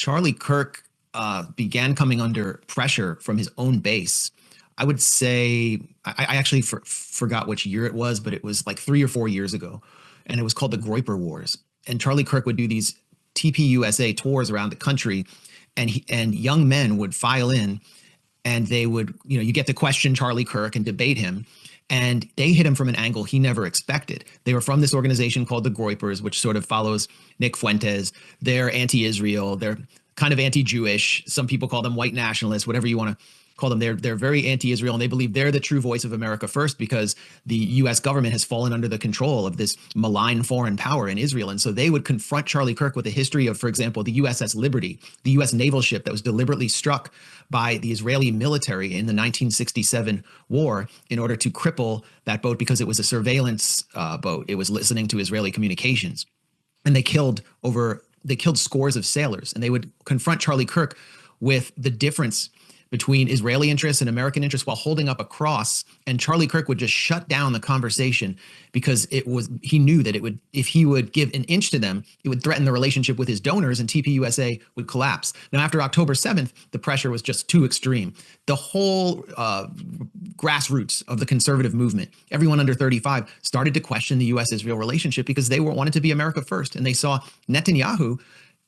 Charlie Kirk began coming under pressure from his own base. I would say, I actually forgot which year it was, but it was like 3 or 4 years ago. And it was called the Groyper Wars. And Charlie Kirk would do these TPUSA tours around the country, and young men would file in, and they would, you get to question Charlie Kirk and debate him. And they hit him from an angle he never expected. They were from this organization called the Groypers, which sort of follows Nick Fuentes. They're anti-Israel. They're kind of anti-Jewish. Some people call them white nationalists, whatever you want to call them. They're very anti-Israel, and they believe they're the true voice of America first because the U.S. government has fallen under the control of this malign foreign power in Israel. And so they would confront Charlie Kirk with a history of, for example, the USS Liberty, the U.S. naval ship that was deliberately struck by the Israeli military in the 1967 war in order to cripple that boat because it was a surveillance boat. It was listening to Israeli communications. And they killed scores of sailors. And they would confront Charlie Kirk with the difference between Israeli interests and American interests while holding up a cross. And Charlie Kirk would just shut down the conversation because he knew that if he would give an inch to them, it would threaten the relationship with his donors and TPUSA would collapse. Now, after October 7th, the pressure was just too extreme. The whole grassroots of the conservative movement, everyone under 35, started to question the U.S.-Israel relationship because they wanted to be America first. And they saw Netanyahu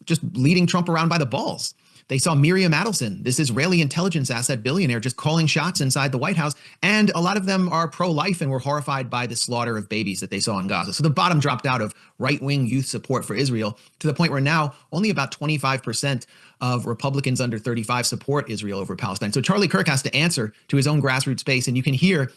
just leading Trump around by the balls. They saw Miriam Adelson, this Israeli intelligence asset billionaire, just calling shots inside the White House. And a lot of them are pro-life and were horrified by the slaughter of babies that they saw in Gaza. So the bottom dropped out of right-wing youth support for Israel to the point where now only about 25% of Republicans under 35 support Israel over Palestine. So Charlie Kirk has to answer to his own grassroots base. And you can hear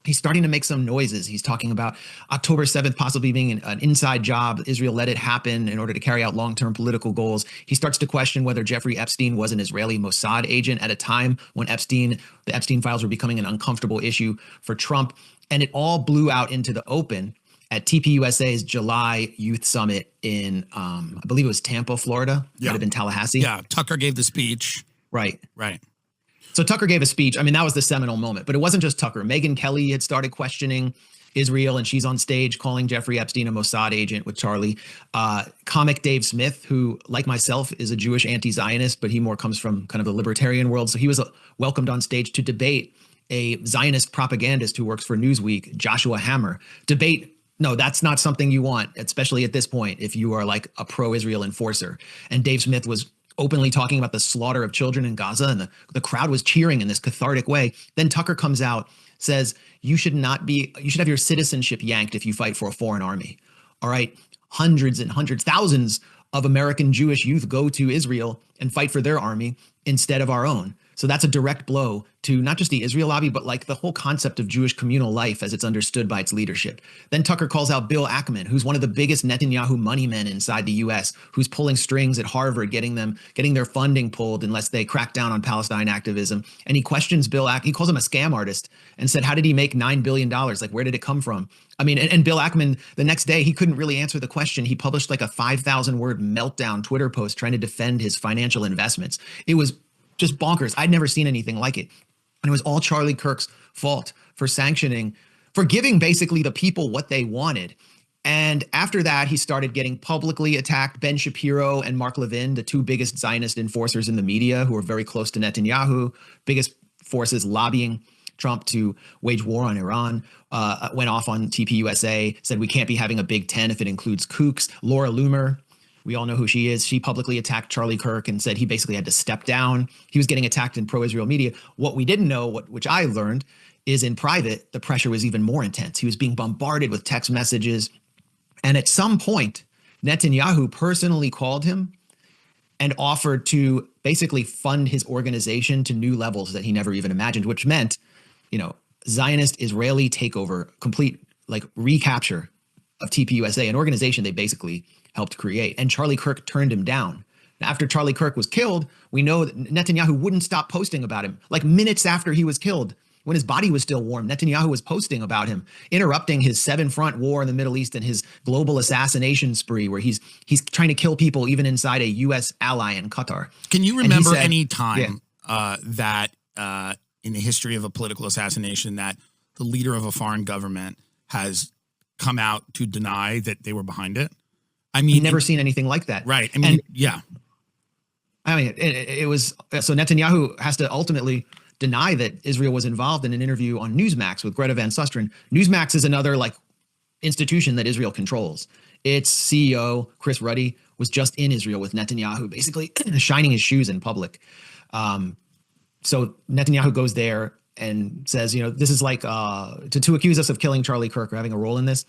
he's starting to make some noises. He's talking about October 7th possibly being an inside job. Israel let it happen in order to carry out long-term political goals. He starts to question whether Jeffrey Epstein was an Israeli Mossad agent at a time when the Epstein files were becoming an uncomfortable issue for Trump. And it all blew out into the open at TPUSA's July Youth Summit in, I believe it was Tampa, Florida. Yeah. Might have been Tallahassee. Yeah, Tucker gave the speech. Right. Right. So Tucker gave a speech. I mean, that was the seminal moment, but it wasn't just Tucker. Megyn Kelly had started questioning Israel, and she's on stage calling Jeffrey Epstein a Mossad agent with Charlie. Comic Dave Smith, who, like myself, is a Jewish anti-Zionist, but he more comes from kind of the libertarian world. So he was welcomed on stage to debate a Zionist propagandist who works for Newsweek, Joshua Hammer. No, that's not something you want, especially at this point, if you are like a pro-Israel enforcer. And Dave Smith was openly talking about the slaughter of children in Gaza, and the crowd was cheering in this cathartic way. Then Tucker comes out, says, you should have your citizenship yanked if you fight for a foreign army. All right. Hundreds and hundreds, thousands of American Jewish youth go to Israel and fight for their army instead of our own. So that's a direct blow to not just the Israel lobby, but like the whole concept of Jewish communal life as it's understood by its leadership. Then Tucker calls out Bill Ackman, who's one of the biggest Netanyahu money men inside the U.S., who's pulling strings at Harvard, getting their funding pulled unless they crack down on Palestine activism. And he questions Bill Ackman. He calls him a scam artist and said, how did he make $9 billion? Like, where did it come from? I mean, and Bill Ackman, the next day, he couldn't really answer the question. He published like a 5,000-word meltdown Twitter post trying to defend his financial investments. It was just bonkers. I'd never seen anything like it. And it was all Charlie Kirk's fault for giving basically the people what they wanted. And after that, he started getting publicly attacked. Ben Shapiro and Mark Levin, the two biggest Zionist enforcers in the media, who are very close to Netanyahu, biggest forces lobbying Trump to wage war on Iran, went off on TPUSA, said we can't be having a Big Ten if it includes kooks. Laura Loomer, we all know who she is. She publicly attacked Charlie Kirk and said he basically had to step down. He was getting attacked in pro-Israel media. What we didn't know, which I learned, is in private, the pressure was even more intense. He was being bombarded with text messages. And at some point, Netanyahu personally called him and offered to basically fund his organization to new levels that he never even imagined, which meant, Zionist Israeli takeover, complete like recapture of TPUSA, an organization they basically helped create. And Charlie Kirk turned him down. After Charlie Kirk was killed, we know that Netanyahu wouldn't stop posting about him. Like minutes after he was killed, when his body was still warm, Netanyahu was posting about him, interrupting his seven-front war in the Middle East and his global assassination spree, where he's trying to kill people even inside a U.S. ally in Qatar. Can you remember any time that in the history of a political assassination that the leader of a foreign government has come out to deny that they were behind it? I mean, never seen anything like that. Right. I mean, I mean, it was, so Netanyahu has to ultimately deny that Israel was involved in an interview on Newsmax with Greta Van Susteren. Newsmax is another like institution that Israel controls. Its CEO, Chris Ruddy, was just in Israel with Netanyahu, basically shining his shoes in public. So Netanyahu goes there and says, you know, this is like to accuse us of killing Charlie Kirk or having a role in this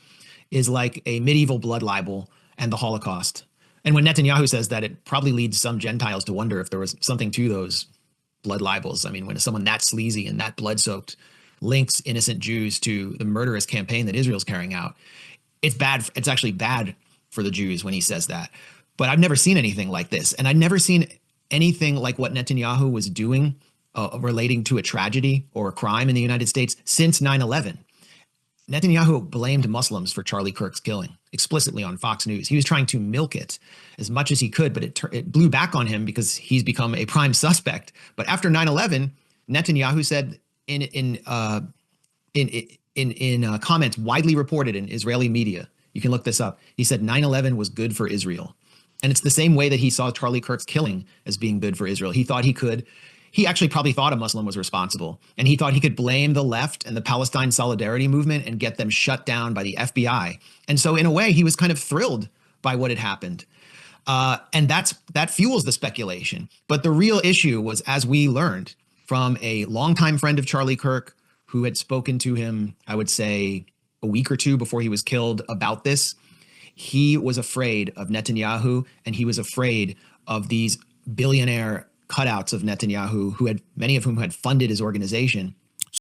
is like a medieval blood libel and the Holocaust. And when Netanyahu says that, it probably leads some Gentiles to wonder if there was something to those blood libels. I mean, when someone that sleazy and that blood-soaked links innocent Jews to the murderous campaign that Israel's carrying out, it's bad. It's actually bad for the Jews when he says that. But I've never seen anything like this. And I've never seen anything like what Netanyahu was doing relating to a tragedy or a crime in the United States since 9/11. Netanyahu blamed Muslims for Charlie Kirk's killing explicitly on Fox News. He was trying to milk it as much as he could, but it blew back on him because he's become a prime suspect. But after 9/11, Netanyahu said in comments widely reported in Israeli media, you can look this up, he said 9/11 was good for Israel. And it's the same way that he saw Charlie Kirk's killing as being good for Israel. He thought he actually probably thought a Muslim was responsible. And he thought he could blame the left and the Palestine Solidarity Movement and get them shut down by the FBI. And so in a way, he was kind of thrilled by what had happened. And that fuels the speculation. But the real issue was, as we learned from a longtime friend of Charlie Kirk, who had spoken to him, I would say, a week or two before he was killed about this, he was afraid of Netanyahu, and he was afraid of these billionaire cutouts of Netanyahu, many of whom had funded his organization,